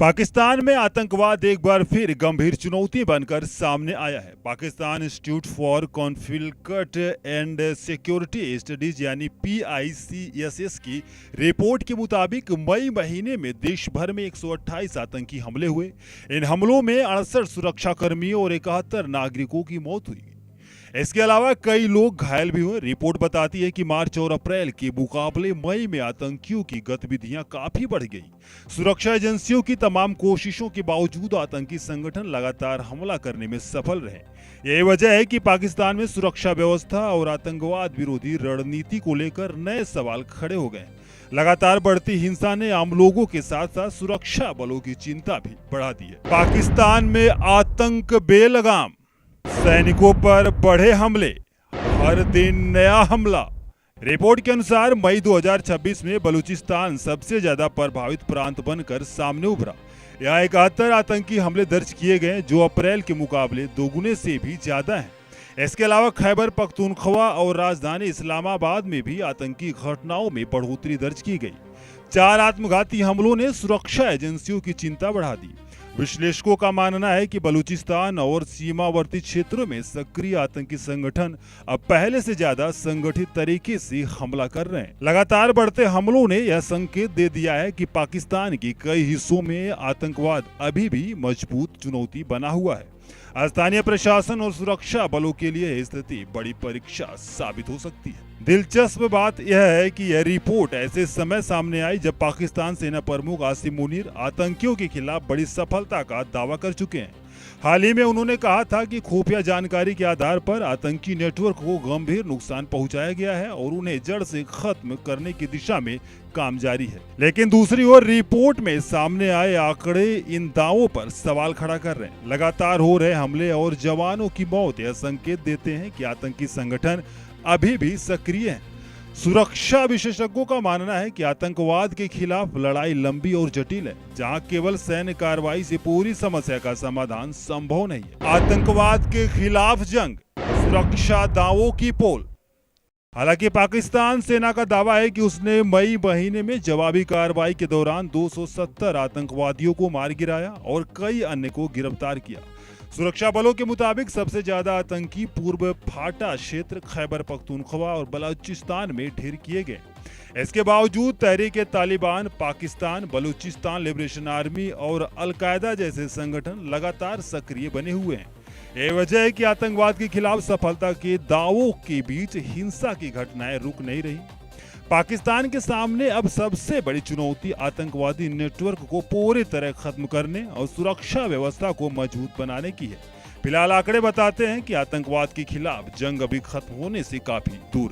पाकिस्तान में आतंकवाद एक बार फिर गंभीर चुनौती बनकर सामने आया है। Pakistan institute for conflict and security studies यानी PICSS की रिपोर्ट के मुताबिक मई महीने में देश भर में 128 आतंकी हमले हुए। इन हमलों में 68 सुरक्षाकर्मियों और 71 नागरिकों की मौत हुई। इसके अलावा कई लोग घायल भी हुए। रिपोर्ट बताती है कि मार्च और अप्रैल के मुकाबले मई में आतंकियों की गतिविधियां काफी बढ़ गई। सुरक्षा एजेंसियों की तमाम कोशिशों के बावजूद आतंकी संगठन लगातार हमला करने में सफल रहे। यही वजह है कि पाकिस्तान में सुरक्षा व्यवस्था और आतंकवाद विरोधी रणनीति को लेकर नए सवाल खड़े हो गए। लगातार बढ़ती हिंसा ने आम लोगों के साथ साथ सुरक्षा बलों की चिंता भी बढ़ा दी है। पाकिस्तान में आतंक बेलगाम, सैनिकों पर बढ़े हमले, हर दिन नया हमला। रिपोर्ट के अनुसार मई 2026 में बलूचिस्तान सबसे ज्यादा प्रभावित प्रांत बनकर सामने उभरा। यहाँ 71 आतंकी हमले दर्ज किए गए, जो अप्रैल के मुकाबले दोगुने से भी ज्यादा हैं। इसके अलावा खैबर पख्तूनख्वा और राजधानी इस्लामाबाद में भी आतंकी घटनाओं में बढ़ोतरी दर्ज की गई। 4 आत्मघाती हमलों ने सुरक्षा एजेंसियों की चिंता बढ़ा दी। विश्लेषकों का मानना है कि बलूचिस्तान और सीमावर्ती क्षेत्रों में सक्रिय आतंकी संगठन अब पहले से ज्यादा संगठित तरीके से हमला कर रहे हैं। लगातार बढ़ते हमलों ने यह संकेत दे दिया है कि पाकिस्तान के कई हिस्सों में आतंकवाद अभी भी मजबूत चुनौती बना हुआ है। स्थानीय प्रशासन और सुरक्षा बलों के लिए यह स्थिति बड़ी परीक्षा साबित हो सकती है। दिलचस्प बात यह है कि यह रिपोर्ट ऐसे समय सामने आई जब पाकिस्तान सेना प्रमुख आसिम मुनीर आतंकियों के खिलाफ बड़ी सफलता का दावा कर चुके हैं। हाल ही में उन्होंने कहा था कि खुफिया जानकारी के आधार पर आतंकी नेटवर्क को गंभीर नुकसान पहुंचाया गया है और उन्हें जड़ से खत्म करने की दिशा में काम जारी है। लेकिन दूसरी ओर रिपोर्ट में सामने आए आंकड़े इन दावों पर सवाल खड़ा कर रहे हैं। लगातार हो रहे हमले और जवानों की मौत यह संकेत देते हैं कि आतंकी संगठन अभी भी सक्रिय हैं। सुरक्षा विशेषज्ञों का मानना है कि आतंकवाद के खिलाफ लड़ाई लंबी और जटिल है, जहां केवल सैन्य कार्रवाई से पूरी समस्या का समाधान संभव नहीं है। आतंकवाद के खिलाफ जंग, सुरक्षा दावों की पोल। हालांकि पाकिस्तान सेना का दावा है कि उसने मई महीने में जवाबी कार्रवाई के दौरान 270 आतंकवादियों को मार गिराया और कई अन्य को गिरफ्तार किया। सुरक्षा बलों के मुताबिक सबसे ज्यादा आतंकी पूर्व फाटा क्षेत्र, खैबर पख्तूनख्वा और बलूचिस्तान में ढेर किए गए। इसके बावजूद तहरीक-ए-तालिबान पाकिस्तान, बलूचिस्तान लिबरेशन आर्मी और अल-कायदा जैसे संगठन लगातार सक्रिय बने हुए हैं। यह वजह है कि आतंकवाद के खिलाफ सफलता के दावों के बीच हिंसा की घटनाएं रुक नहीं रही। पाकिस्तान के सामने अब सबसे बड़ी चुनौती आतंकवादी नेटवर्क को पूरी तरह खत्म करने और सुरक्षा व्यवस्था को मजबूत बनाने की है। फिलहाल आंकड़े बताते हैं कि आतंकवाद के खिलाफ जंग अभी खत्म होने से काफी दूर है।